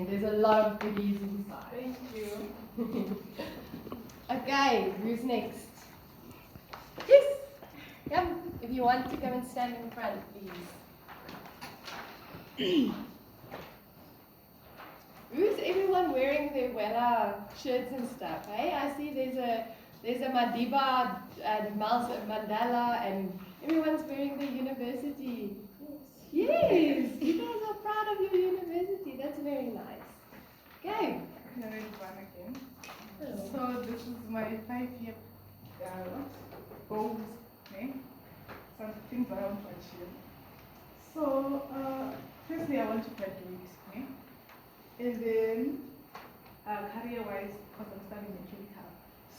and there's a lot of goodies inside. Thank you. Okay, who's next? Yes! Come, if you want to come and stand in front, please. Who's everyone wearing their Wella shirts and stuff, hey? I see there's a Madiba and Mandela, and everyone's wearing their university. Yes, you guys are proud of your university. That's very nice. Okay. One again. So this is my 5-year goals, okay? Some things I want to achieve. So firstly, I want to graduate, okay? And then career-wise, because I'm studying mechanical,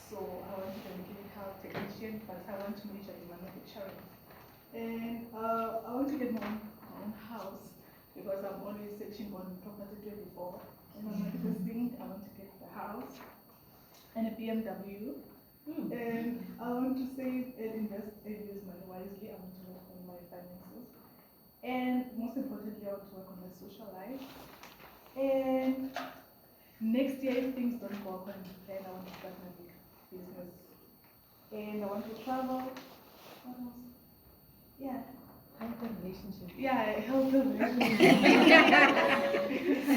so I want to be a mechanical technician, but I want to major in manufacturing. And I want to get my own house because I'm always searching on property 24. And I'm manifesting, I want to get the house and a BMW. And I want to save and invest and use money wisely. I want to work on my finances. And most importantly, I want to work on my social life. And next year, if things don't go according to plan, I want to start my big business. And I want to travel. What else? Yeah. Healthy relationship. Yeah, healthy relationship.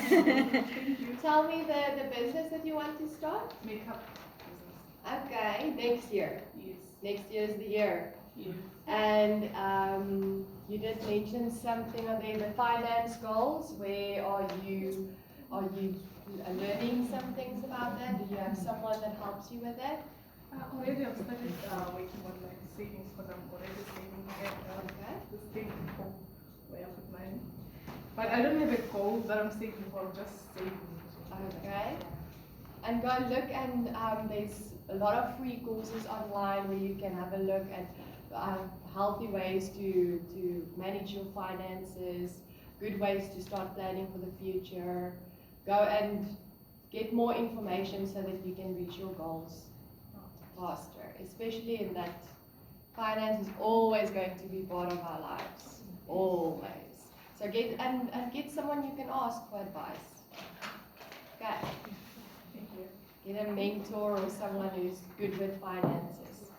Thank you. Tell me the business that you want to start. Makeup business. Okay, next year. Yes. Next year is the year. Yes. And you did mention something on there, the finance goals. Where are you learning some things about that? Do you have someone that helps you with that? Already I've started working on my savings because I'm already saving the saving for where I put money. But I don't have a goal that I'm saving for, I'm just saving. Okay. And go look, and there's a lot of free courses online where you can have a look at healthy ways to manage your finances, good ways to start planning for the future. Go and get more information so that you can reach your goals faster, especially in that finance is always going to be part of our lives, always. So get someone you can ask for advice. Okay. Thank you. Get a mentor or someone who's good with finances.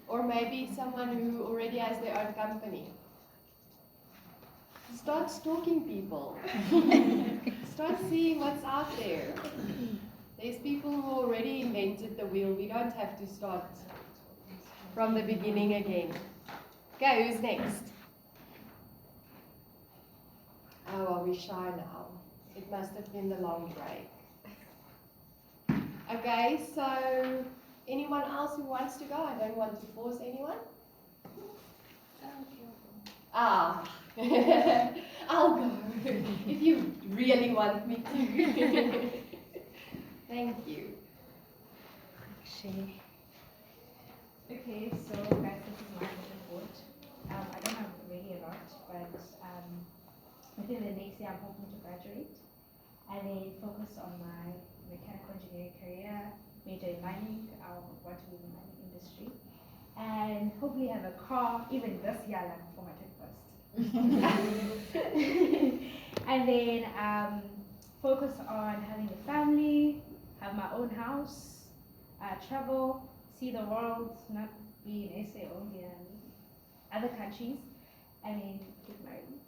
Or maybe someone who already has their own company. Start stalking people. Start seeing what's out there. There's people who already invented the wheel. We don't have to start from the beginning again. Okay, who's next? Oh, are we shy now? It must have been the long break. Okay, so anyone else who wants to go? I don't want to force anyone. Ah, I'll go if you really want me to. Thank you. Okay, so guys, this is my report. I don't have really a lot, but within the next year I'm hoping to graduate and then focus on my mechanical engineering career, major in mining. I want to be in the mining industry, and hopefully have a car even this year, like for my 21st. And then focus on having a family, have my own house, travel, see the world, not be in SA only and other countries, and then get married.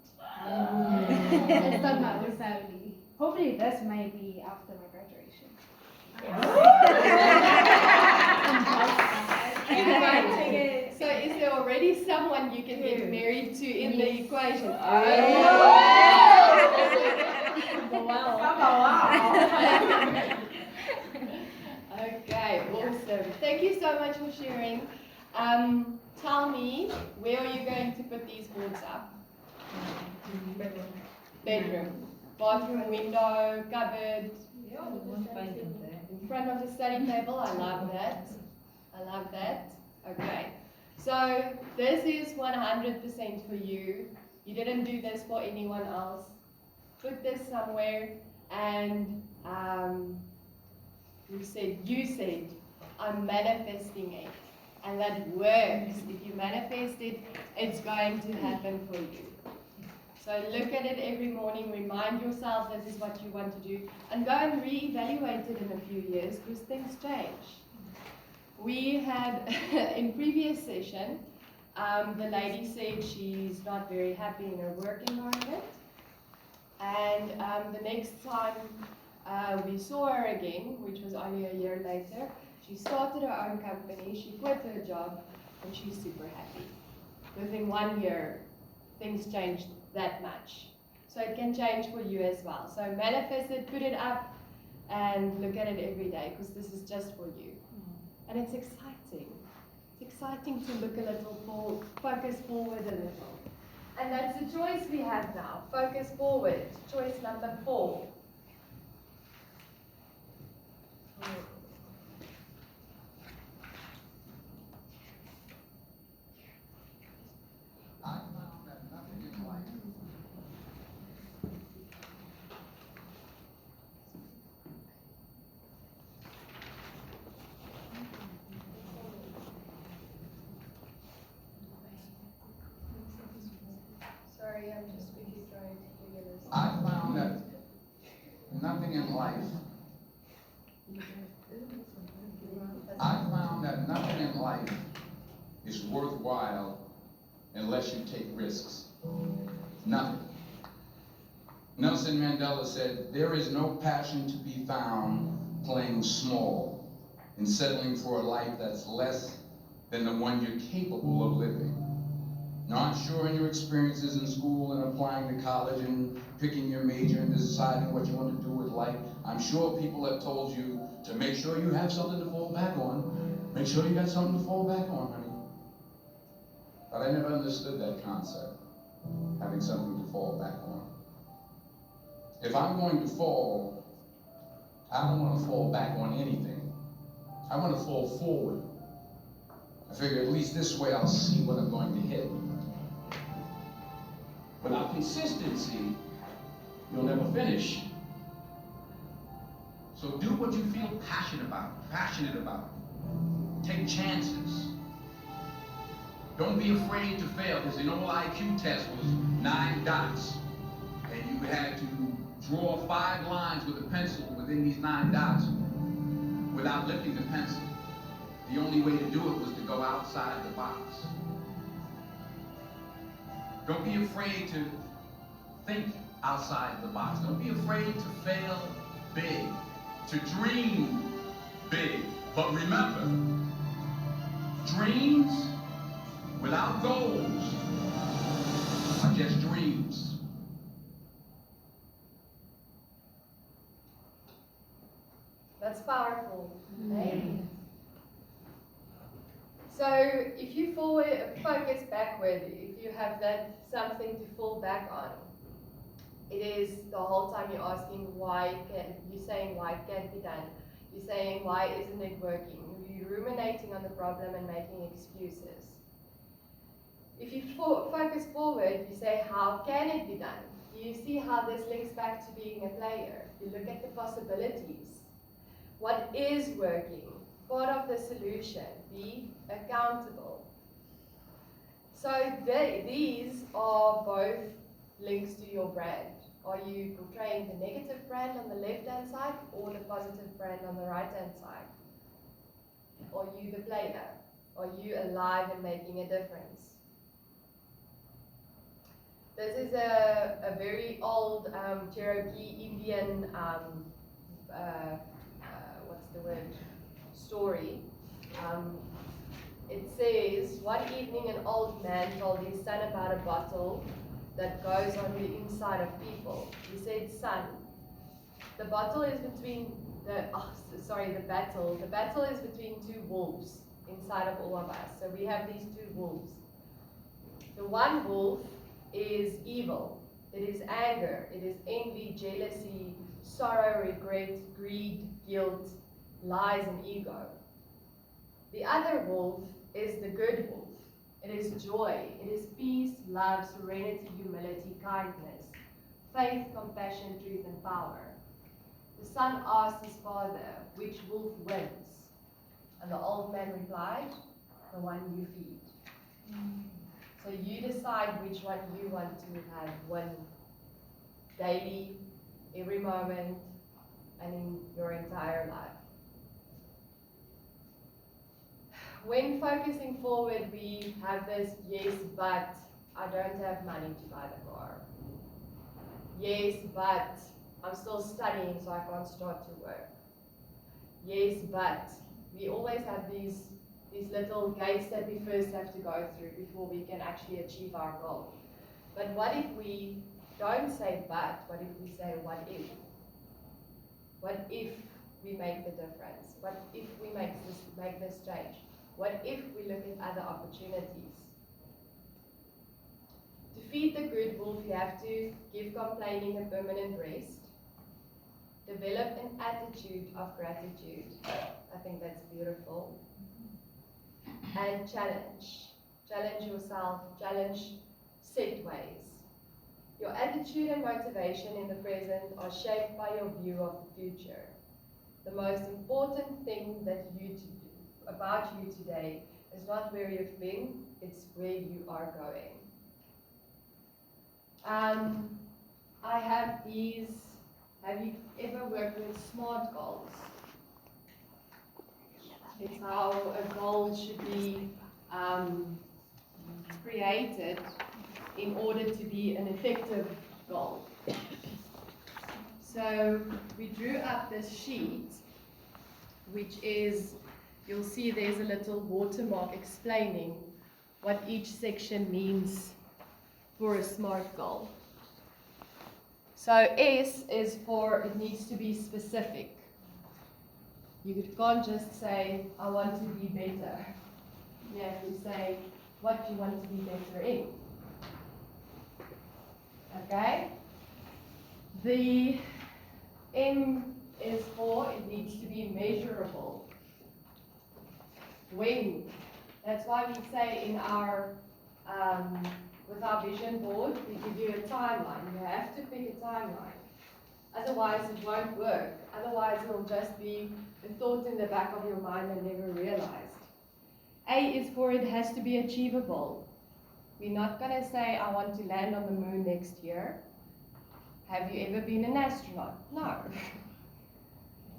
And start my own family. Hopefully this might be after my graduation. So is there already someone you can get married to in the equation? Okay, awesome. Thank you so much for sharing. Tell me, where are you going to put these boards up? Bedroom. Bathroom window, cupboard. In front of the study table. I love that. I love that. Okay. So this is 100% for you. You didn't do this for anyone else. Put this somewhere, and you said, I'm manifesting it. And that works. If you manifest it, it's going to happen for you. So look at it every morning, remind yourself this is what you want to do, and go and re-evaluate it in a few years because things change. We had, in previous session, the lady said she's not very happy in her work environment, and the next time we saw her again, which was only a year later, she started her own company, she quit her job, and she's super happy. Within 1 year, things changed that much. So it can change for you as well. So manifest it, put it up, and look at it every day, because this is just for you. And it's exciting. It's exciting to look a little, focus forward a little. And that's the choice we have now. Focus forward. Choice number 4. I found that nothing in life Sorry, I'm just quickly trying to figure this I out. found that nothing in life I found that nothing in life is worthwhile unless you take risks. Nothing. Nelson Mandela said, "There is no passion to be found playing small and settling for a life that's less than the one you're capable of living." Now, I'm sure in your experiences in school and applying to college and picking your major and deciding what you want to do with life, I'm sure people have told you to make sure you have something to fall back on. Make sure you got something to fall back on, honey. But I never understood that concept, having something to fall back on. If I'm going to fall, I don't want to fall back on anything. I want to fall forward. I figure at least this way I'll see what I'm going to hit. Without consistency, you'll never finish. So do what you feel passionate about. Take chances. Don't be afraid to fail, because the old IQ test was 9 dots. And you had to draw 5 lines with a pencil within these 9 dots without lifting the pencil. The only way to do it was to go outside the box. Don't be afraid to think outside the box. Don't be afraid to fail big, to dream big. But remember, dreams without goals are just dreams. That's powerful. Hey? So if you focus backward, if you have that something to fall back on, it is the whole time you're asking you're saying why it can't be done. You're saying why isn't it working? You're ruminating on the problem and making excuses. If you focus forward, you say how can it be done? You see how this links back to being a player. You look at the possibilities. What is working? Part of the solution. Be accountable. So these are both links to your brand. Are you portraying the negative brand on the left-hand side or the positive brand on the right-hand side? Are you the player? Are you alive and making a difference? This is a very old Cherokee Indian, story. It says, one evening an old man told his son about a bottle that goes on the inside of people. He said, "Son, the battle is between the battle is between 2 wolves inside of all of us. So we have these 2 wolves. The one wolf is evil. It is anger. It is envy, jealousy, sorrow, regret, greed, guilt, lies, and ego. The other wolf is the good wolf. It is joy. It is peace, love, serenity, humility, kindness, faith, compassion, truth, and power." The son asked his father, "Which wolf wins?" And the old man replied, "The one you feed." So you decide which one you want to have win daily, every moment, and in your entire life. When focusing forward, we have this, yes, but I don't have money to buy the car. Yes, but I'm still studying, so I can't start to work. Yes, but we always have these little gates that we first have to go through before we can actually achieve our goal. But what if we don't say but, what if we say what if? What if we make the difference? What if we make this change? What if we look at other opportunities? To feed the good wolf, you have to give complaining a permanent rest. Develop an attitude of gratitude. I think that's beautiful. And challenge. Challenge yourself. Challenge set ways. Your attitude and motivation in the present are shaped by your view of the future. The most important thing about you today is not where you've been, it's where you are going. I have these. Have you ever worked with SMART goals? It's how a goal should be created in order to be an effective goal. So we drew up this sheet, which is, you'll see there's a little watermark explaining what each section means for a SMART goal. So S is for, it needs to be specific. You can't just say, I want to be better. You have to say what you want to be better in. Okay? The M is for, it needs to be measurable. When? That's why we say in our with our vision board, we give you a timeline. You have to pick a timeline. Otherwise, it won't work. Otherwise, it'll just be a thought in the back of your mind and never realized. A is for it has to be achievable. We're not going to say, I want to land on the moon next year. Have you ever been an astronaut? No.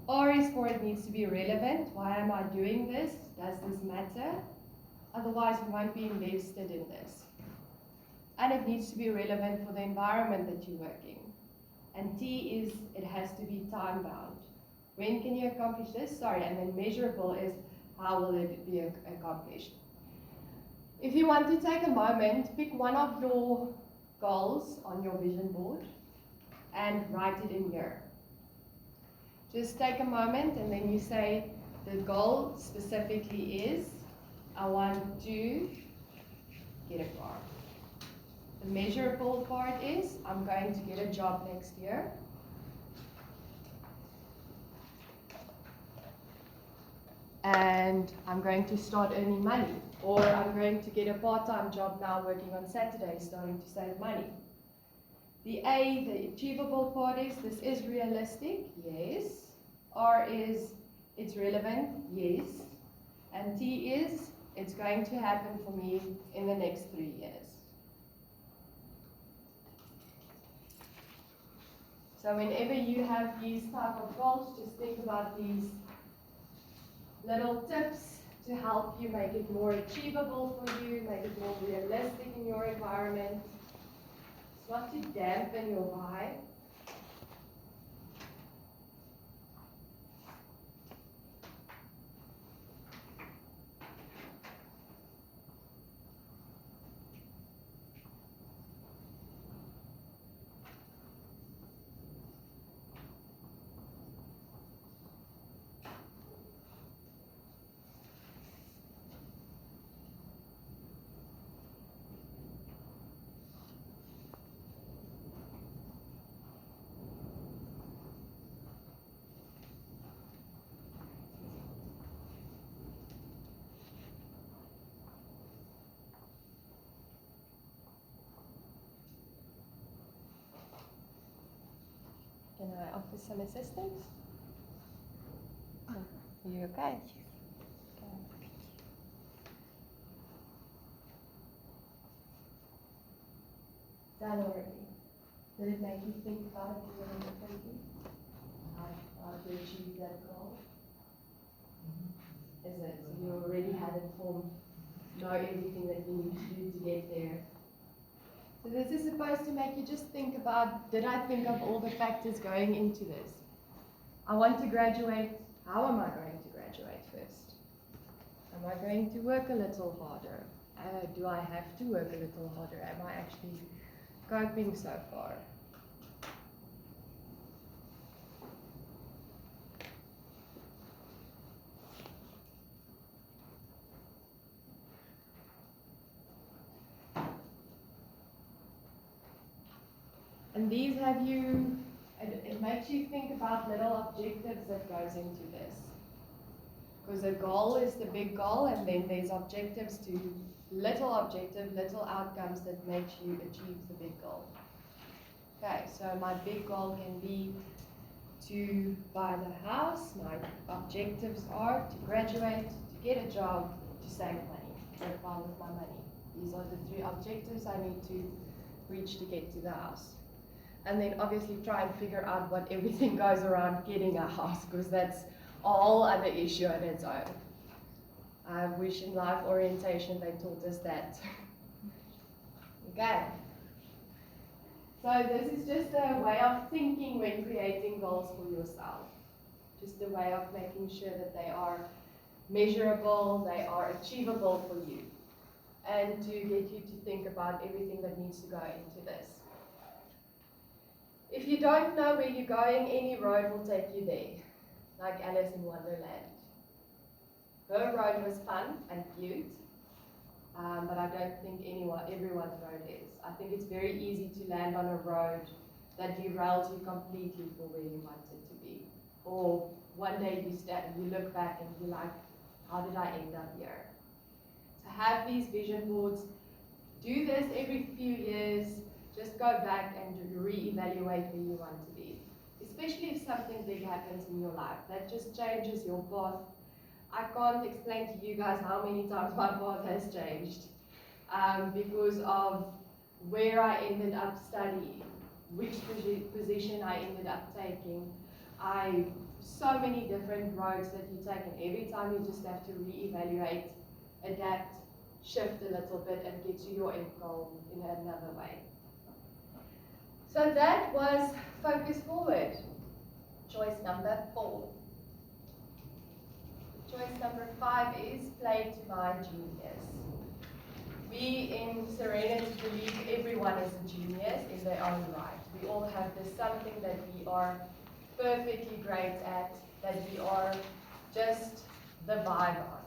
R is for it needs to be relevant. Why am I doing this? Does this matter? Otherwise, we won't be invested in this. And it needs to be relevant for the environment that you're working. And T is, it has to be time bound. When can you accomplish this? Sorry, and then measurable is, how will it be accomplished? If you want to take a moment, pick one of your goals on your vision board and write it in here. Just take a moment and then you say, the goal specifically is, I want to get a car. The measurable part is, I'm going to get a job next year. And I'm going to start earning money. Or I'm going to get a part-time job now working on Saturdays, starting to save money. The A, the achievable part is, this is realistic, yes. R is, it's relevant, yes. And T is, it's going to happen for me in the next 3 years. So whenever you have these type of goals, just think about these little tips to help you make it more achievable for you, make it more realistic in your environment. It's not to dampen your vibe. Can I offer some assistance? Are you okay? Okay. done already? Did it make you think about it a little differently? How to achieve that goal? Is it? So you already had it formed, know everything that you need to do to get there. So this is supposed to make you just think about, did I think of all the factors going into this? I want to graduate. How am I going to graduate first? Am I going to work a little harder? Do I have to work a little harder? Am I actually coping so far? And these have you, it makes you think about little objectives that goes into this. Because a goal is the big goal, and then there's objectives to little outcomes that make you achieve the big goal. Okay, so my big goal can be to buy the house. My objectives are to graduate, to get a job, to save money, work well with my money. These are the 3 objectives I need to reach to get to the house. And then obviously try and figure out what everything goes around getting a house, because that's a whole other issue on its own. I wish in life orientation they taught us that. Okay. So this is just a way of thinking when creating goals for yourself. Just a way of making sure that they are measurable, they are achievable for you, and to get you to think about everything that needs to go into this. If you don't know where you're going, any road will take you there, like Alice in Wonderland. Her road was fun and cute, but I don't think everyone's road is. I think it's very easy to land on a road that derails you completely for where you want it to be. Or one day you look back and you're like, how did I end up here? So have these vision boards. Do this every few years. Just go back and reevaluate where you want to be. Especially if something big happens in your life. That just changes your path. I can't explain to you guys how many times my path has changed because of where I ended up studying, which position I ended up taking. So many different roads that you take, and every time you just have to reevaluate, adapt, shift a little bit, and get to your end goal in another way. So that was focus forward. Choice number 4. Choice number 5 is play to my genius. We in Serenity believe everyone is a genius in their own right. We all have this something that we are perfectly great at, that we are just the vibe on.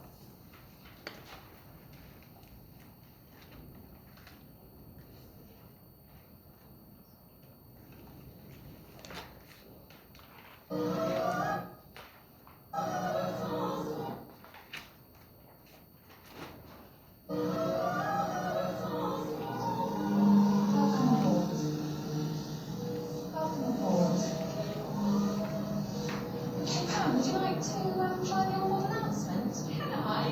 Would you like to join the on-board announcement? Can I?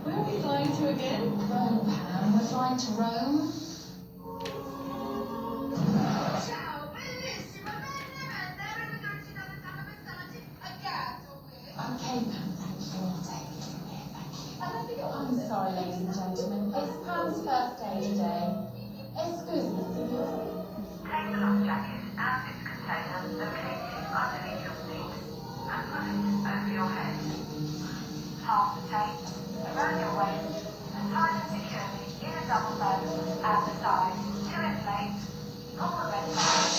Where are we flying to again? Rome, Pam. We're flying to Rome. Ciao, bellissima, bene, bene, arrivederci da lontano messaggi, a caso, Okay, Pam, thank you. I'll take it from here, thank you. I'm sorry, ladies and gentlemen. It's Pam's birthday today. Excuse me, signor. Take the life jacket and its container located underneath your seat and put it over your head. Fasten tape around your waist and tie them securely in a double bow at the side to inflate. Pull the red button.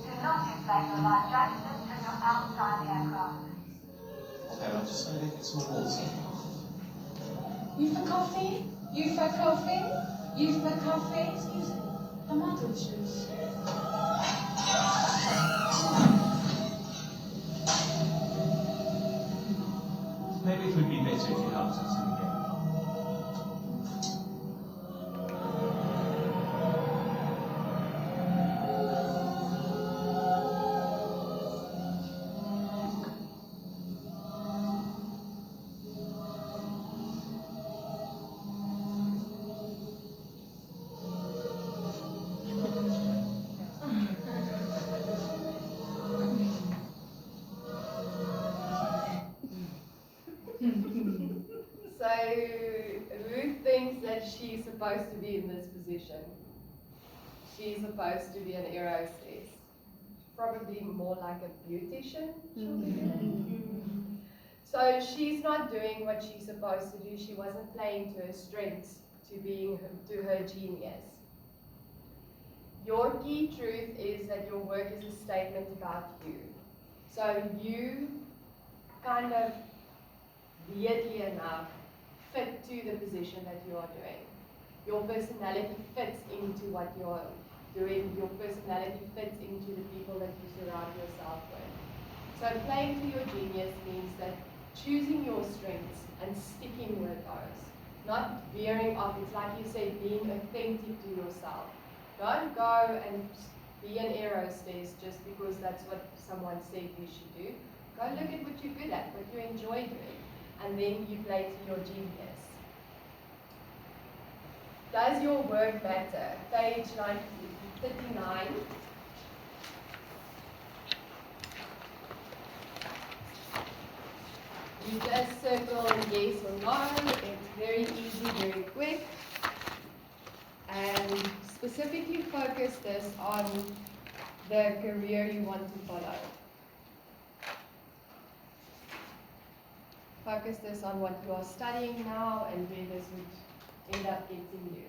Do not inflate your life jacket until you're outside the aircraft. Okay, I'm just going to get some water. You for coffee? You for coffee? You for coffee? Excuse me. Tomato juice. Maybe it would be better if you helped us in the game. she's supposed to be in this position. She's supposed to be an air hostess. Probably more like a beautician. She'll be doing. So she's not doing what she's supposed to do. She wasn't playing to her strengths, to her genius. Your key truth is that your work is a statement about you. So you kind of, weirdly enough, fit to the position that you are doing. Your personality fits into what you're doing. Your personality fits into the people that you surround yourself with. So playing to your genius means that choosing your strengths and sticking with those. Not veering off. It's like you say, being authentic to yourself. Don't go and be an air hostess just because that's what someone said you should do. Go look at what you're good at, what you enjoy doing, and then you play to your genius. Does your work matter? Page 39. You just circle yes or no. It's very easy, very quick. And specifically focus this on the career you want to follow. Focus this on what you are studying now and where this would end up getting you.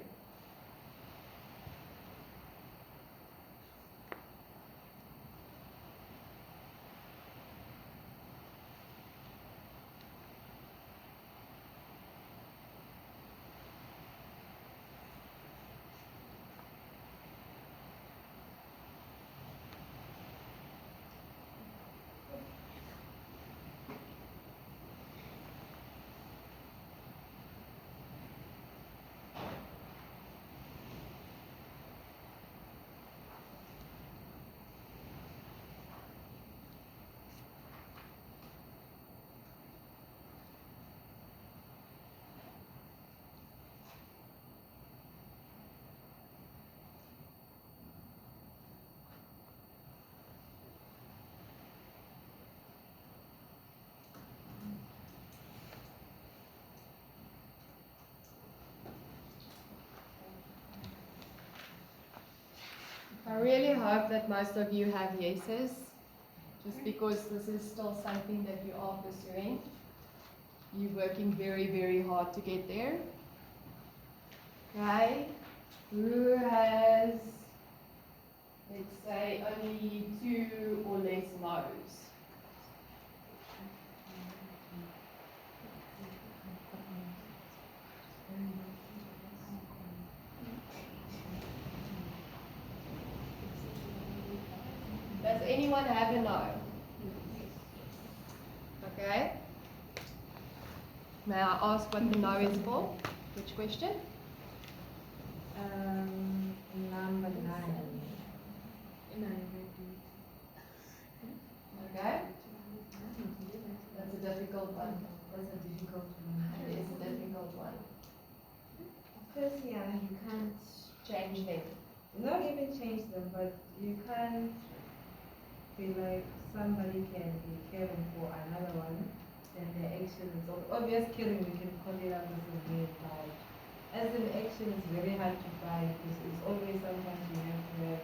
I really hope that most of you have yeses, just because this is still something that you are pursuing. You're working very, very hard to get there. Okay, who has, let's say, only 2 or less no's? Does anyone have a no? Okay. May I ask what the no is for? Which question? Number 9. Okay. That's a difficult one. That's a difficult one. It is a difficult one. First, yeah, you can't Change them. not even change them, but you can't feel like somebody can be caring for another one and their action is obvious caring, we can call it out as a way, but as an action is very hard to find because it's always sometimes you have to have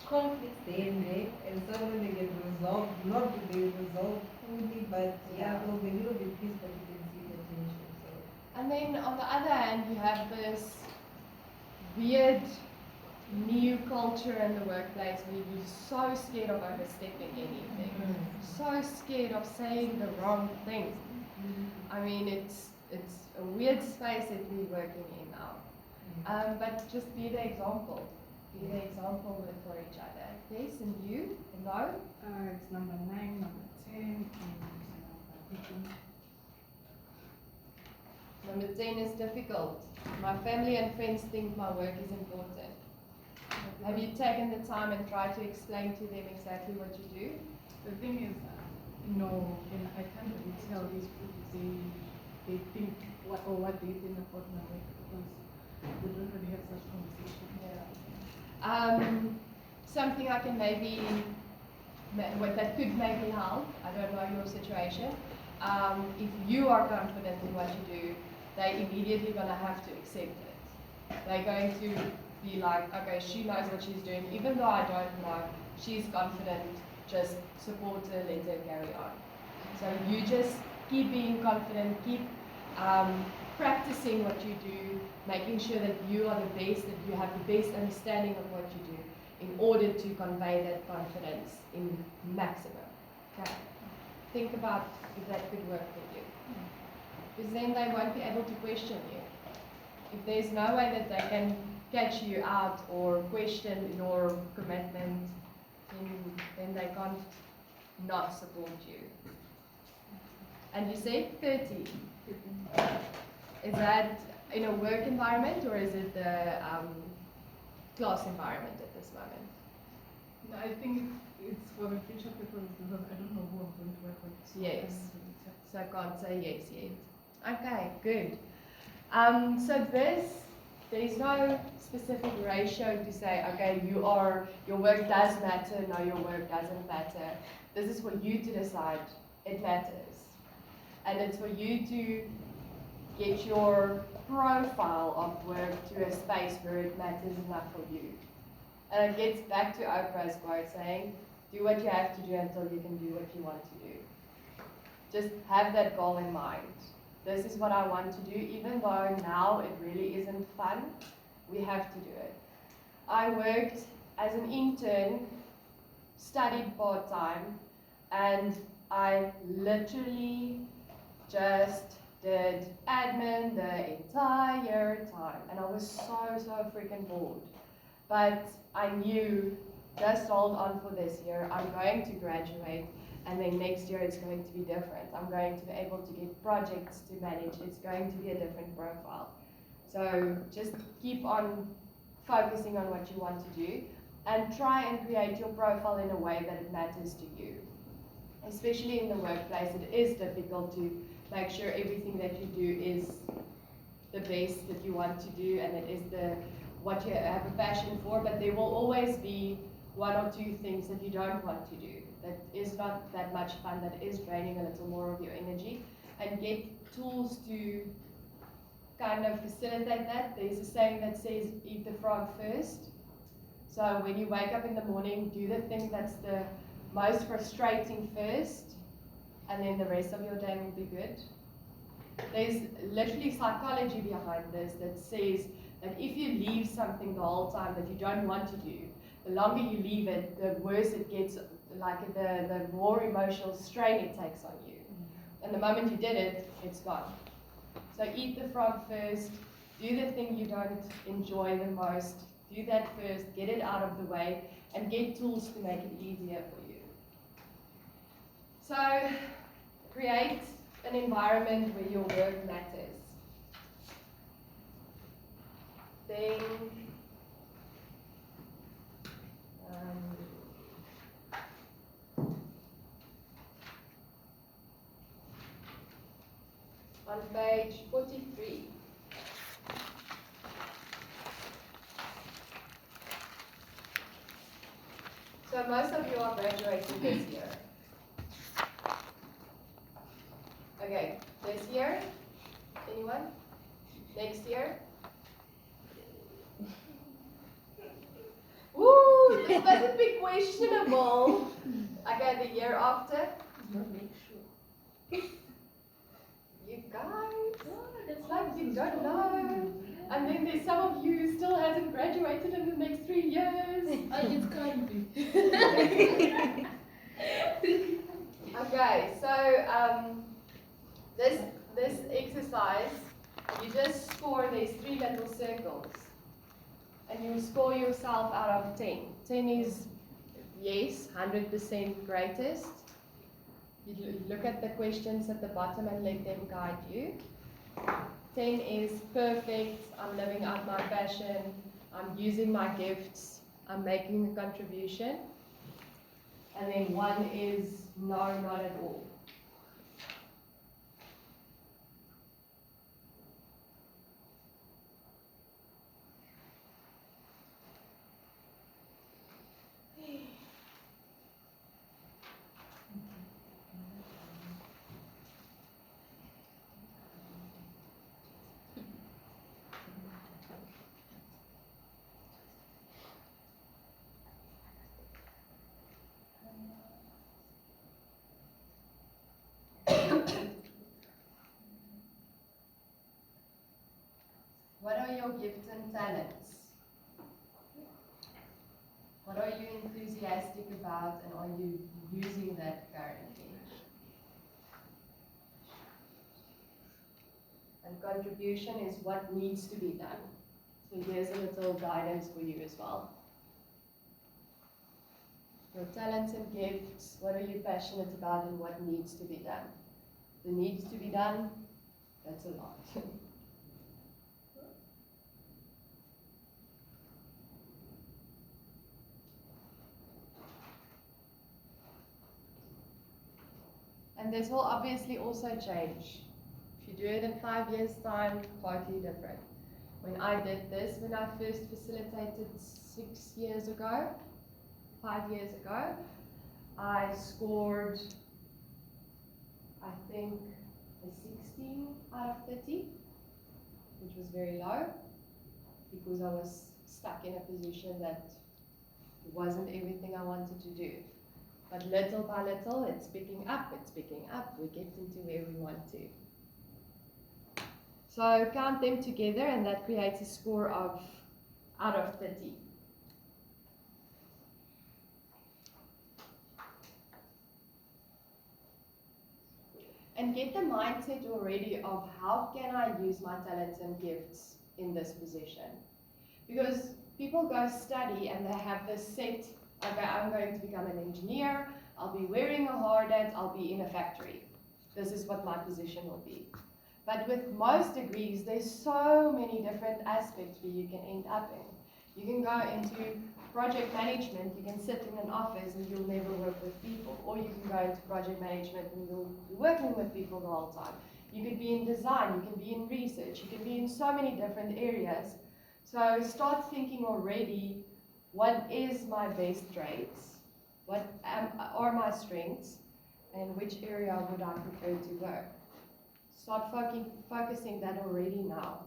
conflicts there and there, and suddenly they get resolved, not they resolve fully, but yeah, there'll be a little bit peace, but you can see the tension. So And then on the other hand, you have this weird new culture in the workplace where you're so scared of overstepping anything, so scared of saying the wrong thing. I mean, it's a weird space that we're working in now. But just be the example. Be the example for each other. Yes, and you? No? It's number 9, number 10, and number 15. Number 10 is difficult. My family and friends think my work is important. Have you taken the time and tried to explain to them exactly what you do? The thing is, no, and I can't really tell these people they think what they think about my work because we don't really have such conversation. Something I can maybe, that could maybe help, I don't know your situation. If you are confident in what you do, they're immediately going to have to accept it. They're going to be like, okay, she knows what she's doing, even though I don't know, she's confident, just support her, let her carry on. So you just keep being confident, keep practicing what you do, making sure that you are the best, that you have the best understanding of what you do in order to convey that confidence in maximum. Okay. Think about if that could work for you. Because then they won't be able to question you. If there's no way that they can catch you out or question your commitment, then they can't not support you. And you said 30. Is that in a work environment or is it the class environment at this moment? No, I think it's for the future people because I don't know who I'm going to work with. So Yes. So I can't say yes yet. Okay, good. So there's no specific ratio to say, okay, your work does matter, no, your work doesn't matter. This is for you to decide it matters. And it's for you to get your profile of work to a space where it matters enough for you. And it gets back to Oprah's quote saying, do what you have to do until you can do what you want to do. Just have that goal in mind. This is what I want to do, even though now it really isn't fun, we have to do it. I worked as an intern, studied part-time, and I literally just did admin the entire time, and I was so freaking bored. But I knew, just hold on for this year, I'm going to graduate, and then next year it's going to be different. I'm going to be able to get projects to manage. It's going to be a different profile. So just keep on focusing on what you want to do and try and create your profile in a way that it matters to you. Especially in the workplace, it is difficult to make sure everything that you do is the best that you want to do and it is what you have a passion for, but there will always be one or two things that you don't want to do, that is not that much fun, that is draining a little more of your energy, and get tools to kind of facilitate that. There's a saying that says, eat the frog first. So when you wake up in the morning, do the thing that's the most frustrating first, and then the rest of your day will be good. There's literally psychology behind this that says that if you leave something the whole time that you don't want to do, the longer you leave it, the worse it gets, like the more emotional strain it takes on you. And the moment you did it, it's gone. So eat the frog first, do the thing you don't enjoy the most, do that first, get it out of the way, and get tools to make it easier for you. So create an environment where your work matters. Then on page 43. So most of you are graduating this year. Okay, this year? Anyone? Next year? Woo, this mustn't be questionable. Okay, the year after? You guys, it's like you don't know. And then there's some of you who still hasn't graduated in the next 3 years. It can't be. Okay, so this exercise, you just score these 3 little circles. And you score yourself out of 10. 10 is yes, 100% greatest. You look at the questions at the bottom and let them guide you. 10 is perfect, I'm living out my passion, I'm using my gifts, I'm making a contribution. And then 1 is no, not at all. What are your gifts and talents? What are you enthusiastic about and are you using that currently? And contribution is what needs to be done. So here's a little guidance for you as well. Your talents and gifts, what are you passionate about and what needs to be done? The needs to be done, that's a lot. And this will obviously also change. If you do it in 5 years' time, totally different. When I did this, when I first facilitated 6 years ago, 5 years ago, I scored, I think, a 16 out of 30, which was very low, because I was stuck in a position that wasn't everything I wanted to do. But little by little, it's picking up, we're getting to where we want to. So count them together and that creates a score of out of 30. And get the mindset already of how can I use my talents and gifts in this position. Because people go study and they have this set, okay, I'm going to become an engineer, I'll be wearing a hard hat, I'll be in a factory. This is what my position will be. But with most degrees, there's so many different aspects where you can end up in. You can go into project management, you can sit in an office and you'll never work with people. Or you can go into project management and you'll be working with people the whole time. You could be in design, you can be in research, you can be in so many different areas. So start thinking already, what is my best traits? What are my strengths? And which area would I prefer to work? Start focusing that already now.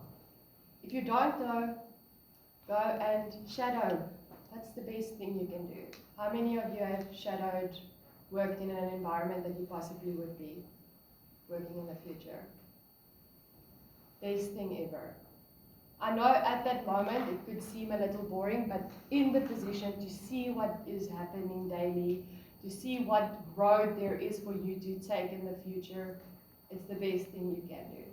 If you don't know, go and shadow. That's the best thing you can do. How many of you have shadowed, worked in an environment that you possibly would be working in the future? Best thing ever. I know at that moment it could seem a little boring, but in the position to see what is happening daily, to see what road there is for you to take in the future, it's the best thing you can do.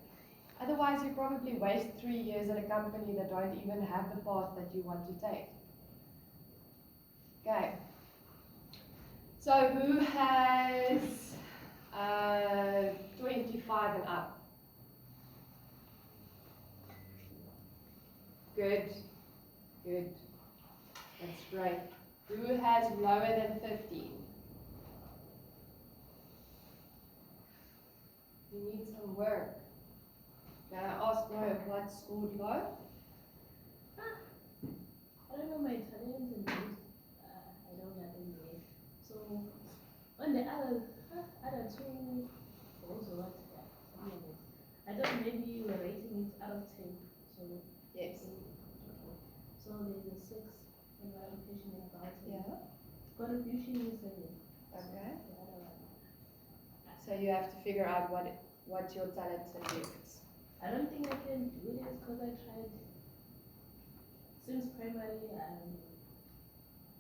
Otherwise, you probably waste 3 years at a company that don't even have the path that you want to take. Okay. So who has 25 and up? Good. Good. That's great. Who has lower than 15? You need some work. Can I ask what scored low? I don't know my talents and gifts. I don't have them yet. So on the other two, also what? Yeah, something like that. I thought maybe you were rating it out of 10. So Yes. okay. So there's a 6 in what I'm passionate about. Yeah. Contribution is 7. Okay. The other one. So you have to figure out what's your talents and gifts. I don't think I can do this because I tried since primary.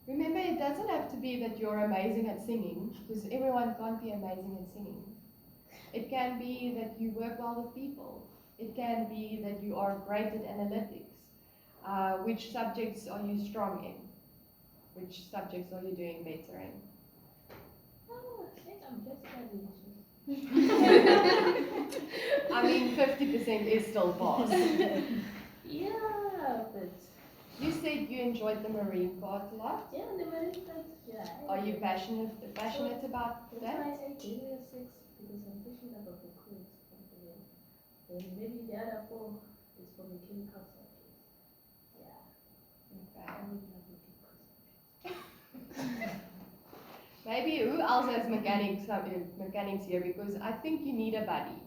Remember, it doesn't have to be that you're amazing at singing, because everyone can't be amazing at singing. It can be that you work well with people. It can be that you are great at analytics. Which subjects are you strong in? Which subjects are you doing better in? Oh, I think I'm just studying. I mean, 50% is still pass. Yeah, but You said you enjoyed the marine part a lot. yeah, the marine part, yeah. Are you passionate about That's that? why I gave it a 6 because I'm passionate about the cruise. And maybe the other 4 is for mechanical subjects. Yeah, Okay. I would love mechanical subjects. Maybe who else has mechanics here? Because I think you need a buddy.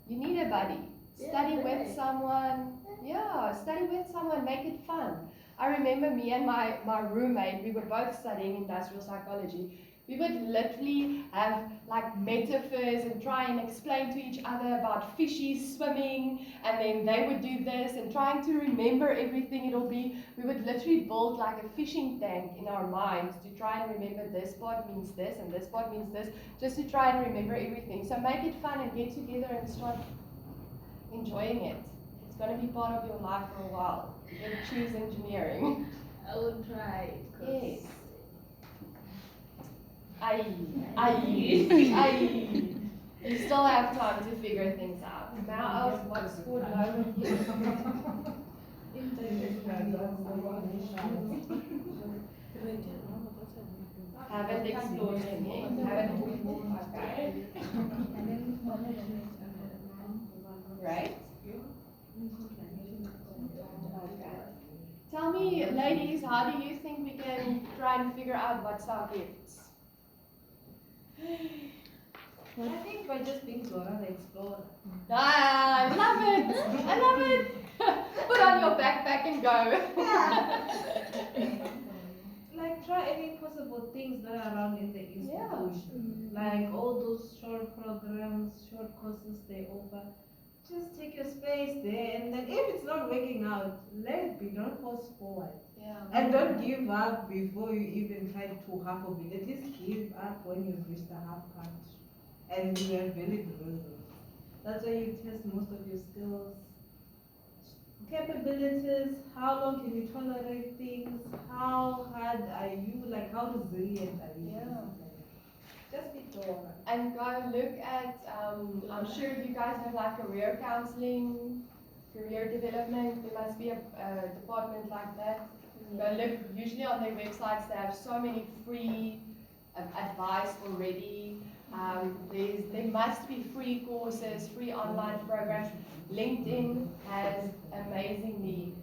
You need a buddy. Yeah, Study with right. someone. Yeah, study with someone. Make it fun. I remember me and my roommate. We were both studying industrial psychology. We would literally have like metaphors and try and explain to each other about fishies swimming, and then they would do this and trying to remember everything it'll be. We would literally build like a fishing tank in our minds to try and remember this part means this and this part means this, just to try and remember everything. So make it fun and get together and start enjoying it. It's going to be part of your life for a while. You can choose engineering. I will try. Yes. Aye. You still have time to figure things out. Now else, what scored low with you? Haven't explored any. Haven't. Okay. Right? Okay. Tell me, ladies, how do you think we can try and figure out what's our gifts? I think by just being Dora the Explorer. Ah, I love it! I love it! Put on your backpack and go. Like try any possible things that are around in the institution. Yeah. Like all those short programs, short courses they offer. Just take your space there, and then if it's not working out, let it be. Don't force forward. Yeah. And don't give up before you even try to half of it. At least give up when you've reached the half part and you have valid results. That's why you test most of your skills, capabilities, how long can you tolerate things, how hard are you, like how resilient are you? Yeah. Just be Dora. And go look at, I'm sure you guys have like career counseling, career development. There must be a department like that. Go look, usually on their websites they have so many free advice already. There must be free courses, free online programs. LinkedIn has amazingly,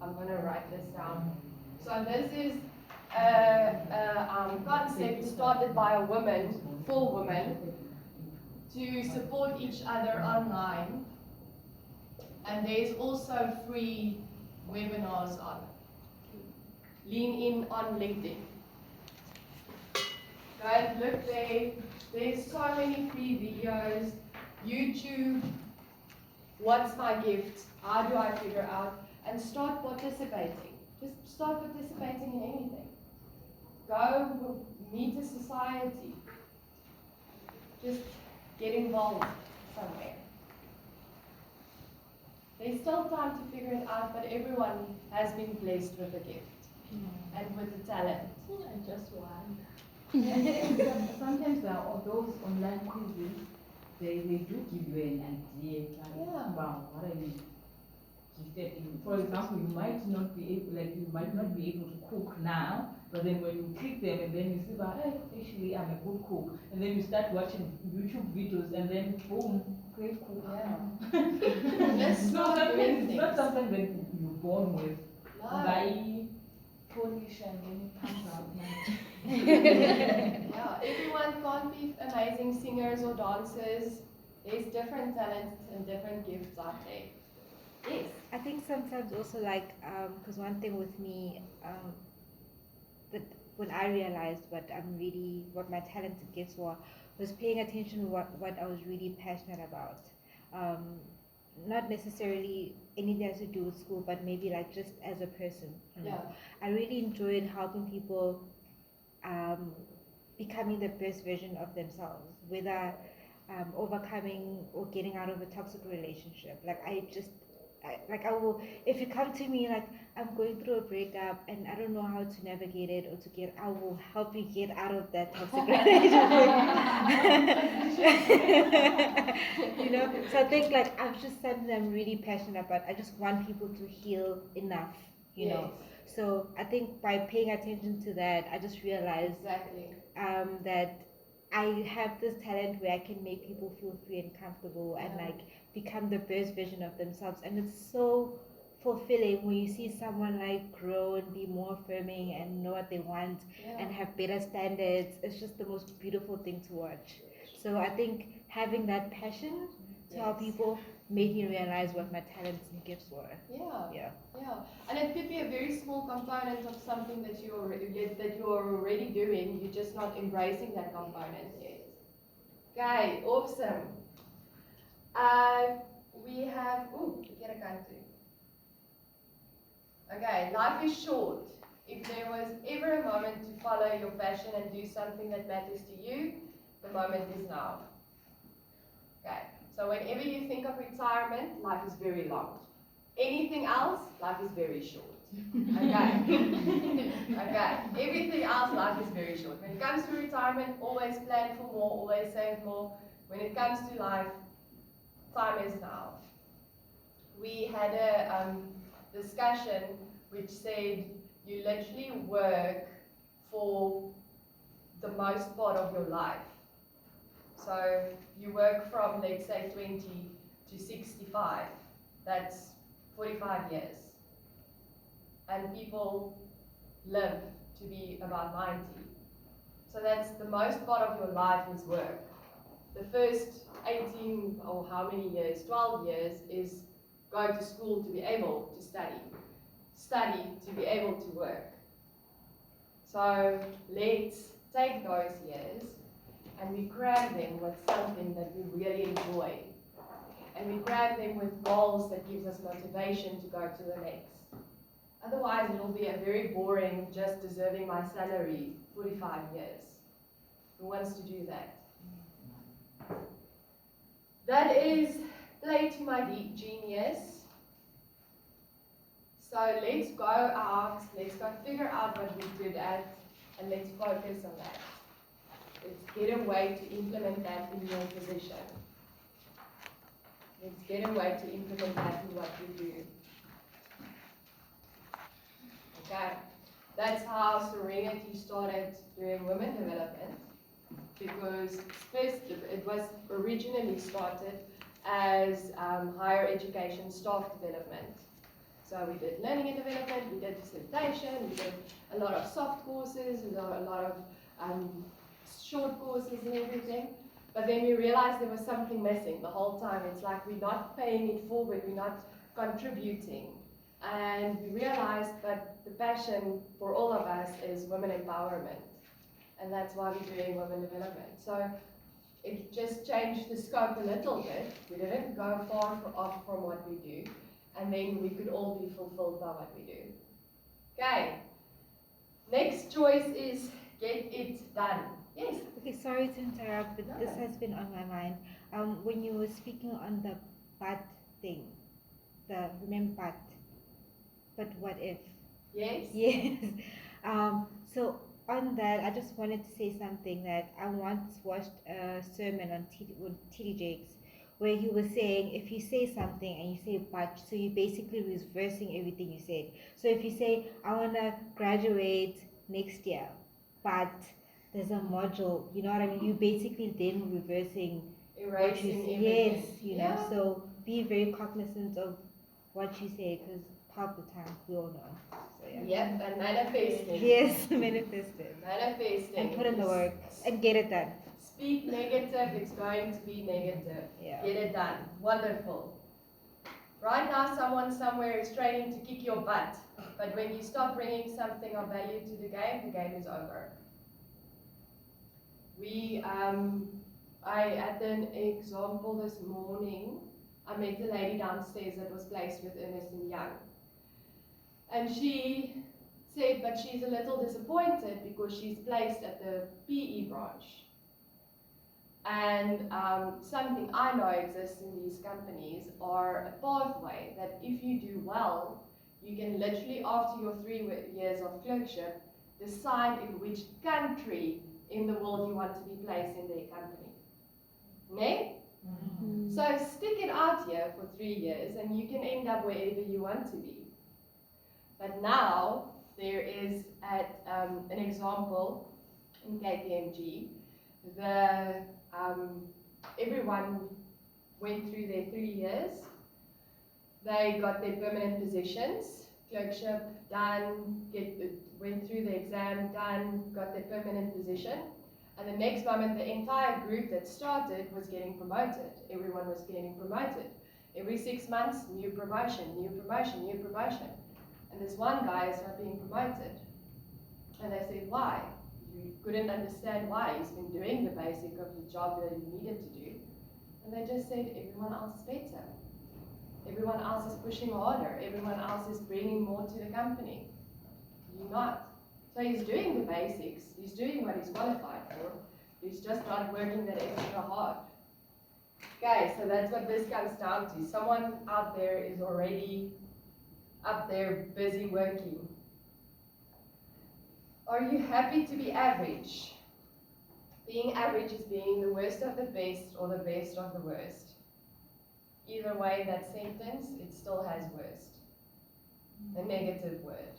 I'm going to write this down. So this is a concept started by a woman, for women, to support each other online. And there's also free webinars on Lean In on LinkedIn. Go and look there. There's so many free videos. YouTube, what's my gift? How do I figure out? And start participating. Just start participating in anything. Go meet a society. Just get involved somewhere. There's still time to figure it out, but everyone has been blessed with a gift and with a talent. And just one. Sometimes those online quizzes, they do give you an idea, like, Yeah. wow, what are you gifted in? For example, you might not be able to cook now, but then when you click them and then you see, well, hey, actually I'm a good cook, and then you start watching YouTube videos and then boom, great cook. Yeah. Let's No, start sometimes doing it's not things. something that you're born with. No. By polish and then it comes out. Yeah, everyone can't be amazing singers or dancers. There's different talents and different gifts out there. Yes. I think sometimes also like, because one thing with me, that when I realized what my talents and gifts were, was paying attention to what I was really passionate about. Not necessarily anything that has to do with school, but maybe like just as a person. Yeah. I really enjoyed helping people becoming the best version of themselves, whether overcoming or getting out of a toxic relationship. I will, if you come to me like I'm going through a breakup and I don't know how to navigate it or I will help you get out of that toxic relationship. You know, so I think like I'm just something I'm really passionate about. I just want people to heal enough, you know. So I think by paying attention to that, I just realized Exactly. that I have this talent where I can make people feel free and comfortable and like become the best version of themselves, and it's so fulfilling when you see someone like grow and be more affirming and know what they want and have better standards. It's just the most beautiful thing to watch. So I think having that passion to help people made me realize what my talents and gifts were. Yeah. Yeah. And it could be a very small component of something that you're already doing. You're just not embracing that component yet. Okay, awesome. We have get a country. Okay, life is short. If there was ever a moment to follow your passion and do something that matters to you, the moment is now. Okay, so whenever you think of retirement, life is very long. Anything else, life is very short. Okay. Okay. Everything else, life is very short. When it comes to retirement, always plan for more, always save more. When it comes to life, time is now. We had a discussion which said you literally work for the most part of your life. So you work from, let's say, 20 to 65. That's 45 years. And people live to be about 90. So that's the most part of your life is work. The first 18 or how many years, 12 years, is go to school to be able to study. Study to be able to work. So let's take those years and we grab them with something that we really enjoy. And we grab them with goals that gives us motivation to go to the next. Otherwise, it will be a very boring, just deserving my salary, 45 years. Who wants to do that? That is play to my genius. So let's go out, let's go figure out what we're good at, and let's focus on that. Let's get a way to implement that in your position. Let's get a way to implement that in what we do. Okay, that's how Serenity started doing women development, because first it was originally started as higher education staff development. So we did learning and development, we did facilitation, we did a lot of soft courses, a lot of short courses and everything. But then we realized there was something missing the whole time. It's like we're not paying it forward, we're not contributing. And we realized that the passion for all of us is women empowerment. And that's why we're doing women development. So it just changed the scope a little bit. We didn't go far off from what we do. And then we could all be fulfilled by what we do. Okay. Next choice is get it done. Yes? Okay, sorry to interrupt, but this has been on my mind. When you were speaking on the but thing, remember but what if? Yes? Yes. So on that, I just wanted to say something that I once watched a sermon on T.D. Jakes, where he was saying if you say something and you say but, so you're basically reversing everything you said. So if you say, I want to graduate next year, but there's a module, you know what I mean? You basically then reversing what you say. Yes, you know, so be very cognizant of what you say, because half the time we all know. So, yeah. Yep, and manifesting. Yes, manifest it. Manifesting. And put in the work and get it done. Speak negative, it's going to be negative. Yeah. Get it done. Wonderful. Right now, someone somewhere is training to kick your butt. But when you stop bringing something of value to the game is over. I had an example this morning. I met a lady downstairs that was placed with Ernest & Young. And she said, but she's a little disappointed because she's placed at the PE branch. And something I know exists in these companies are a pathway that if you do well, you can literally, after your 3 years of clerkship, decide in which country in the world you want to be placed in their company. Ne? Mm-hmm. So stick it out here for 3 years and you can end up wherever you want to be. But now there is an example in KPMG. Everyone went through their 3 years. They got their permanent positions, clerkship done, went through the exam done, got their permanent position. And the next moment, the entire group that started was getting promoted. Everyone was getting promoted. Every 6 months, new promotion, new promotion, new promotion. And this one guy is not being promoted. And they said, why? You couldn't understand why. He's been doing the basic of the job that he needed to do. And they just said, everyone else is better. Everyone else is pushing harder. Everyone else is bringing more to the company. You're not. So he's doing the basics. He's doing what he's qualified for. He's just not working that extra hard. Okay, so that's what this comes down to. Someone out there is already up there busy working. Are you happy to be average? Being average is being the worst of the best or the best of the worst. Either way, that sentence, it still has worst. A negative word.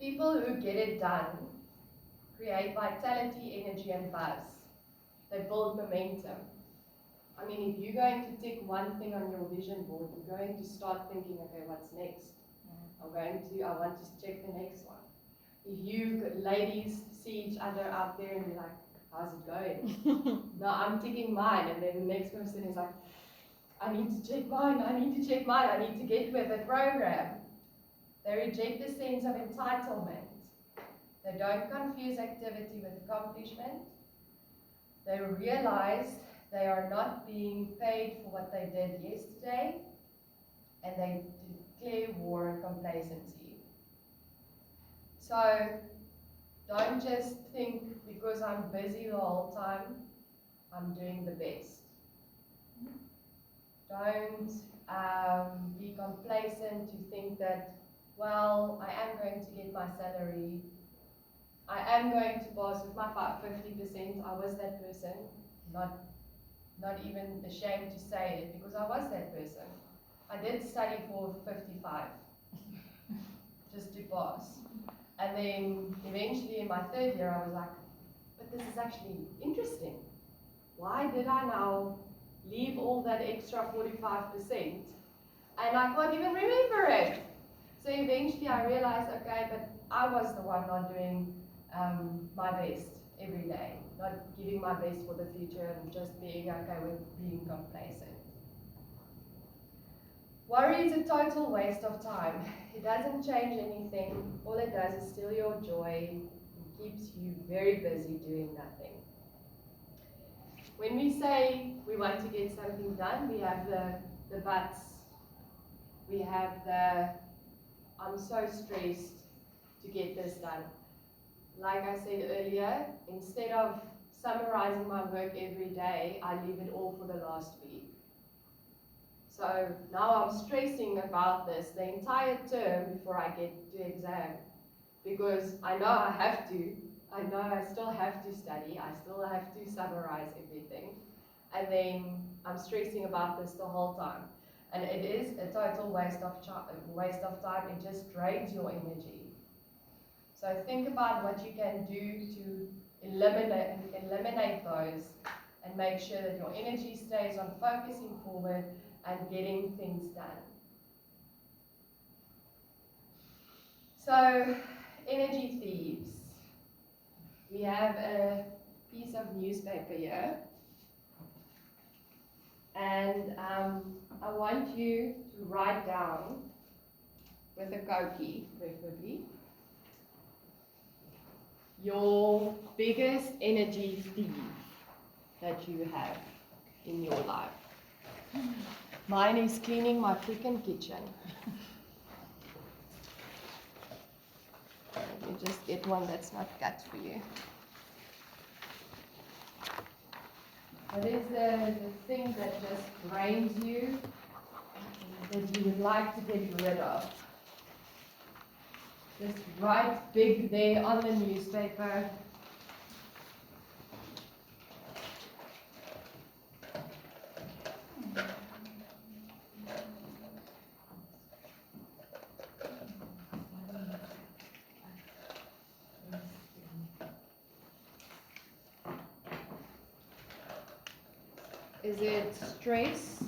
People who get it done create vitality, energy, and buzz. They build momentum. I mean, if you're going to tick one thing on your vision board, you're going to start thinking, okay, what's next? I want to check the next one. If you ladies see each other out there and be like, how's it going? No, I'm ticking mine, and then the next person is like, I need to check mine, I need to check mine, I need to get with the program. They reject the sense of entitlement. They don't confuse activity with accomplishment. They realize they are not being paid for what they did yesterday, and they declare war on complacency. So don't just think because I'm busy the whole time, I'm doing the best. Don't be complacent to think that, well, I am going to get my salary. I am going to pass with my 50%. I was that person, not even ashamed to say it because I was that person. I did study for 55 just to pass. And then eventually in my 3rd year, I was like, but this is actually interesting. Why did I now leave all that extra 45%? And I can't even remember it. So eventually I realized, okay, but I was the one not doing my best every day, not giving my best for the future and just being okay with being complacent. Worry is a total waste of time. It doesn't change anything. All it does is steal your joy and keeps you very busy doing nothing. When we say we want to get something done, we have the buts. We have the, I'm so stressed to get this done. Like I said earlier, instead of summarizing my work every day, I leave it all for the last week. So now I'm stressing about this the entire term before I get to exam, because I know I have to. I know I still have to study. I still have to summarize everything. And then I'm stressing about this the whole time. And it is a total waste of time. It just drains your energy. So think about what you can do to eliminate those and make sure that your energy stays on focusing forward and getting things done. So, energy thieves. We have a piece of newspaper here. And I want you to write down, with a Koki preferably, your biggest energy thief that you have in your life. Mine is cleaning my freaking kitchen. Let me just get one that's not cut for you. What is the thing that just drains you, that you would like to get rid of? Just write big there on the newspaper. Is it stress?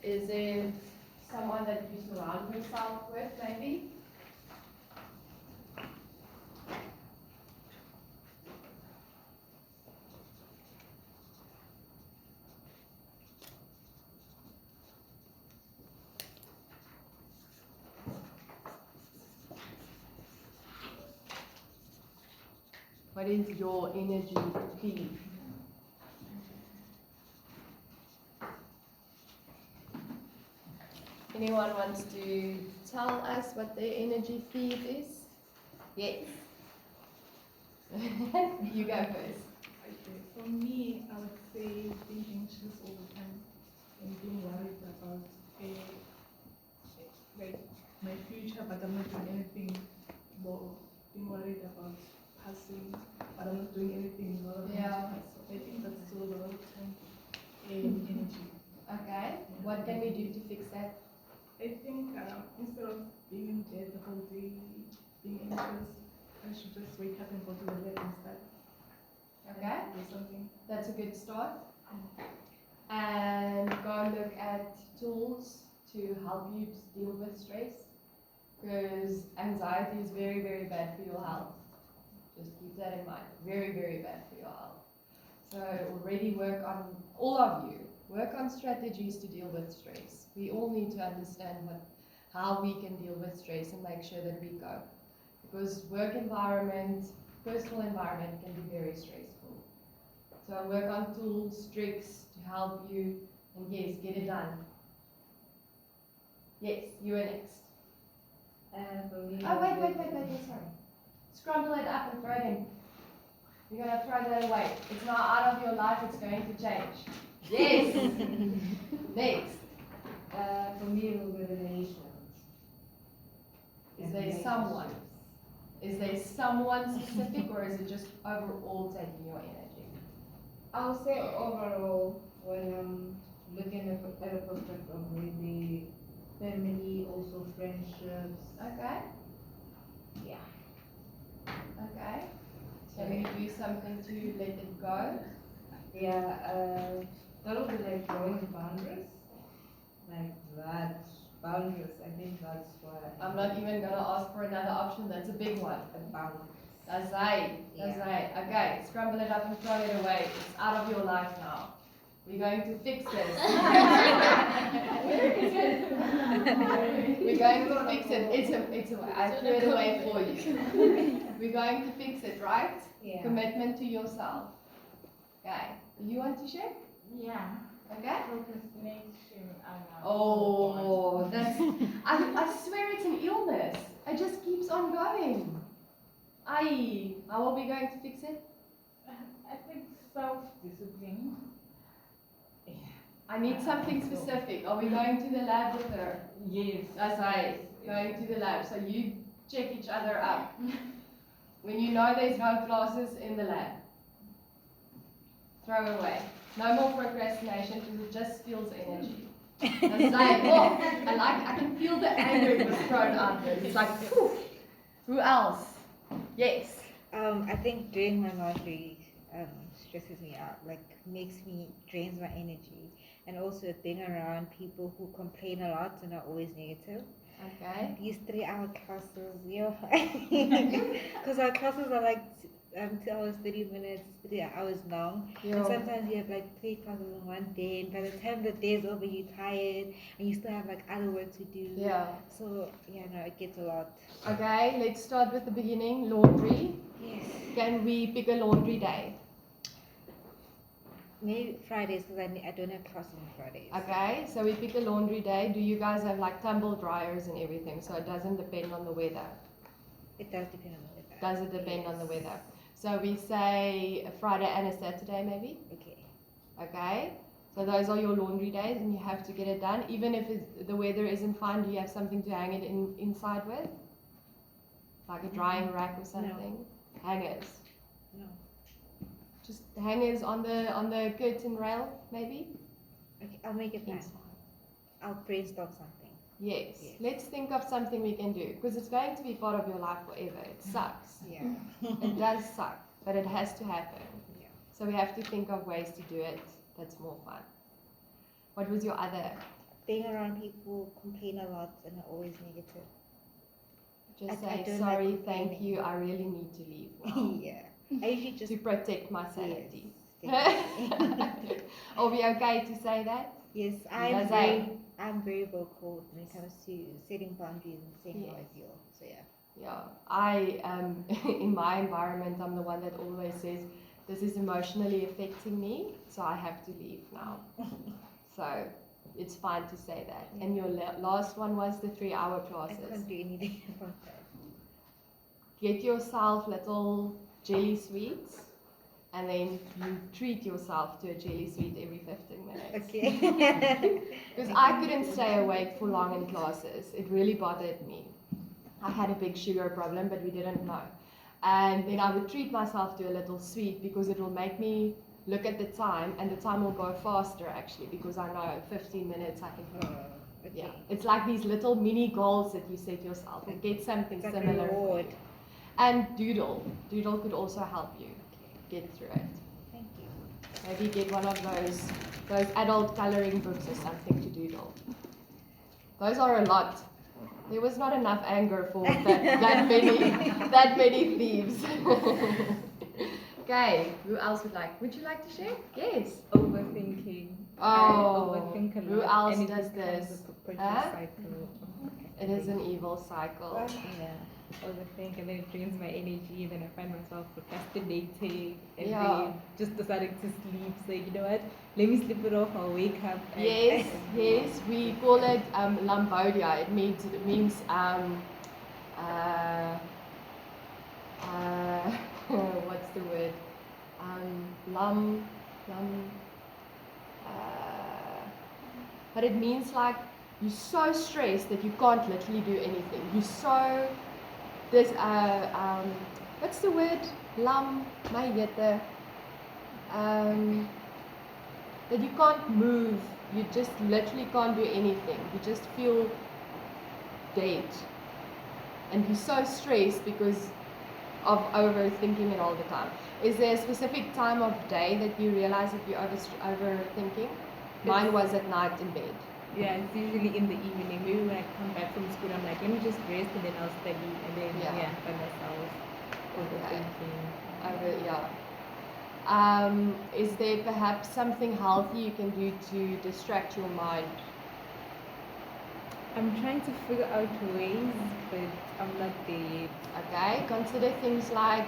Is it someone that you surround yourself with, maybe? What is your energy thief? Anyone wants to tell us what their energy thief is? Yes. You go first. Okay, for me, I would say being anxious all the time and being worried about like my future, but I'm not doing anything. More being worried about passing, but I'm not doing anything in order for me to Yeah. pass. So I think that's still a lot of time and energy. Okay. What can we do to fix that? I think instead of being in bed the whole day, being anxious, I should just wake up and go to the lab and start. Okay. Do something. That's a good start. And go look at tools to help you deal with stress. Because anxiety is very, very bad for your health. Just keep that in mind. Very, very bad for your health. So already work on, all of you, work on strategies to deal with stress. We all need to understand how we can deal with stress and make sure that we cope. Because work environment, personal environment can be very stressful. So work on tools, tricks to help you, and yes, get it done. Yes, you are next. For me, Oh, wait, sorry. Scramble it up and throw it in. You're going to throw that away. It's now out of your life, it's going to change. Yes! Next. For me, it will be relations. Is there someone? Is there someone specific or is it just overall taking your energy? I'll say overall, when I'm looking at a prospect of maybe family, also friendships. Okay. Yeah. Okay. So you do something to let it go? Yeah, that'll be like drawing boundaries. Like that, boundaries, I think that's what I'm not even going to ask for another option, that's a big one. the boundaries. That's right. That's right. Okay, scramble it up and throw it away. It's out of your life now. We're going to fix this. We're going to fix it. It's away. I threw it away for you. We're going to fix it, right? Yeah. Commitment to yourself. Okay. You want to share? Yeah. Okay. Procrastination. Oh, that's. I swear it's an illness. It just keeps on going. Aye. How are we going to fix it? I think self-discipline. Yeah. I need something specific. Are we going to the lab with her? Yes. That's right. Going to the lab. So you check each other up. When you know there's no classes in the lab, throw away. No more procrastination because it just steals energy. That's like, oh, I can feel the anger it was thrown out there. It's like, phew. Who else? Yes. I think doing my laundry stresses me out, like drains my energy, and also being around people who complain a lot and are always negative. Okay. These 3-hour classes, because our classes are like 2 hours 30 minutes, 3 hours long, and sometimes you have like 3 classes in one day, and by the time the day is over, you're tired, and you still have like other work to do. Yeah. So yeah, no, it gets a lot. Okay, let's start with the beginning. Laundry. Yes. Can we pick a laundry day? Maybe Fridays, because I don't have classes on Fridays. Okay, so we pick a laundry day. Do you guys have like tumble dryers and everything? So it doesn't depend on the weather. It does depend on the weather. Does it depend on the weather? So we say a Friday and a Saturday maybe? Okay. Okay, so those are your laundry days and you have to get it done. Even if the weather isn't fine, do you have something to hang it inside with? Like a drying rack or something? No. Hangers? No. Just hangers on the curtain rail maybe? Okay, I'll make it plan. I'll brainstorm something. Yes. Let's think of something we can do because it's going to be part of your life forever. It sucks. Yeah. It does suck, but it has to happen. Yeah. So we have to think of ways to do it that's more fun. What was your other? Being around people who complain a lot and are always negative. Just I say don't sorry, like thank you, I really need to leave now. Yeah. I usually just To protect my sanity. Yes, Are we okay to say that? yes, That's right. I'm very vocal when it comes to setting boundaries and saying how I feel. So yeah. Yeah, I in my environment, I'm the one that always says, this is emotionally affecting me, so I have to leave now. So it's fine to say that. And your last one was the 3-hour I classes. can't do anything about that. Get yourself little jelly sweets, and then you treat yourself to a jelly sweet every 15 minutes. Okay. Because I couldn't stay awake for long in classes. It really bothered me. I had a big sugar problem, but we didn't know. And then I would treat myself to a little sweet because it will make me look at the time, and the time will go faster actually, because I know 15 minutes I can. Okay. Yeah, it's like these little mini goals that you set yourself, and get something It's like a similar for reward. you. And doodle could also help you get through it. Thank you. Maybe get one of those adult coloring books or something to doodle. Those are a lot. There was not enough anger for that many thieves. Okay, who else would you like to share? Yes. Overthinking. Oh, I overthink a lot. who else and it does becomes this? a perpetual Huh? cycle. It is an evil cycle. Yeah. Overthink, and then it drains my energy, and then I find myself procrastinating, and Yeah. then just deciding to sleep. So you know what? Let me sleep it off. I'll wake up. And Yes, we call it lambodia. It means what's the word? Lum, but it means like you're so stressed that you can't literally do anything. You're so what's the word? Lam, my jette. That you can't move. You just literally can't do anything. You just feel dead, and you're so stressed because of overthinking it all the time. Is there a specific time of day that you realize that you're overthinking? Mine was at night in bed. yeah, it's usually in the evening. Maybe when I come back from school, I'm like, let me just rest, and then I'll study, and then Yeah. by myself overthinking. Is there perhaps something healthy you can do to distract your mind? I'm trying to figure out ways, but I'm not there yet. Okay, consider things like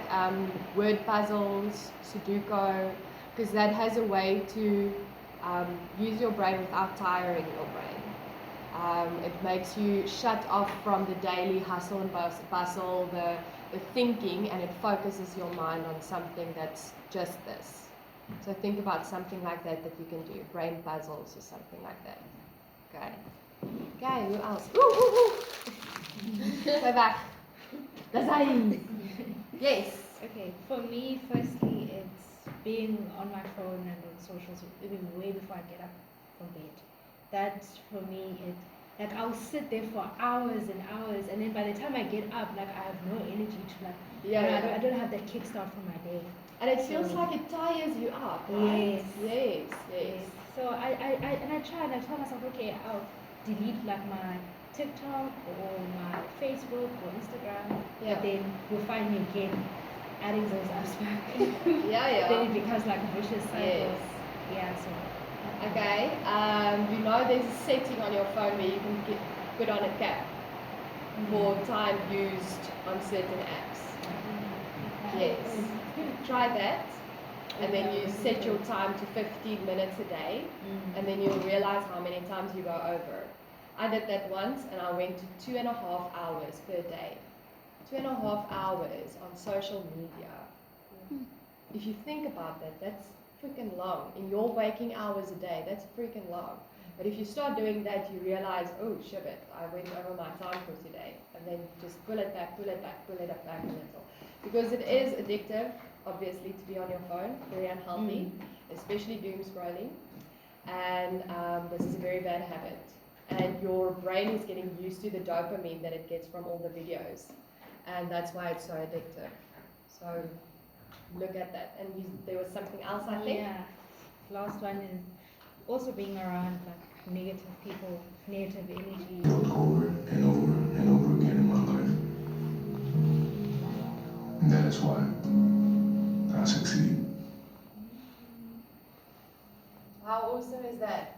word puzzles, Sudoku, because that has a way to use your brain without tiring your brain. It makes you shut off from the daily hustle and bustle, the thinking, and it focuses your mind on something that's just this. So think about something like that you can do, brain puzzles or something like that. Okay, who else? Go back. Yes. Okay, for me, firstly, it's being on my phone and on socials even way before I get up from bed. That's for me, like I'll sit there for hours and hours, and then by the time I get up, like I have no energy to I don't have that kickstart for my day. And it feels like it tires you up, right? Yes. Yes. So I try and I tell myself, okay, I'll delete like my TikTok or my Facebook or Instagram, Yeah. but then you'll find me again adding those apps back. Yeah. Then it becomes like a vicious cycle. Yes. Yeah, so. Okay. You know there's a setting on your phone where you can put on a cap for time used on certain apps. Yes. Try that. And then you set your time to 15 minutes a day, and then you'll realize how many times you go over. I did that once, and I went to 2.5 hours per day. 2.5 hours on social media. If you think about that, that's freaking long. In your waking hours a day, that's freaking long. But if you start doing that, you realize, oh, shit, I went over my time for today. And then just pull it back a little. Because it is addictive, obviously, to be on your phone, very unhealthy, especially doom scrolling. And this is a very bad habit. And your brain is getting used to the dopamine that it gets from all the videos. And that's why it's so addictive. So look at that. And there was something else, I think? Yeah. Last one is also being around like negative people, negative energy. Over and over and over again in my life. And that is why I succeed. How awesome is that?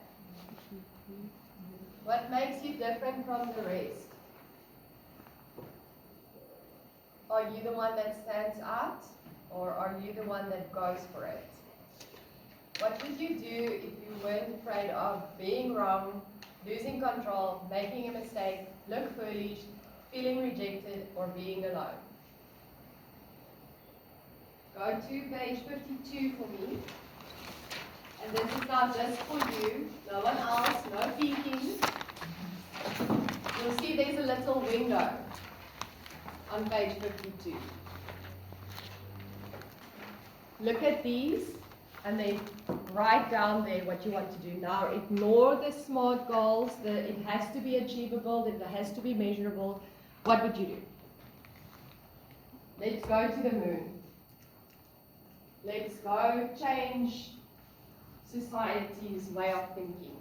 What makes you different from the rest? Are you the one that stands out, or are you the one that goes for it? What would you do if you weren't afraid of being wrong, losing control, making a mistake, look foolish, feeling rejected, or being alone? Go to page 52 for me. And this is now just for you, no one else, no peeking. You'll see there's a little window on page 52. Look at these and then write down there what you want to do. Now ignore the SMART goals, it has to be achievable, it has to be measurable. What would you do? Let's go to the moon. Let's go change society's way of thinking.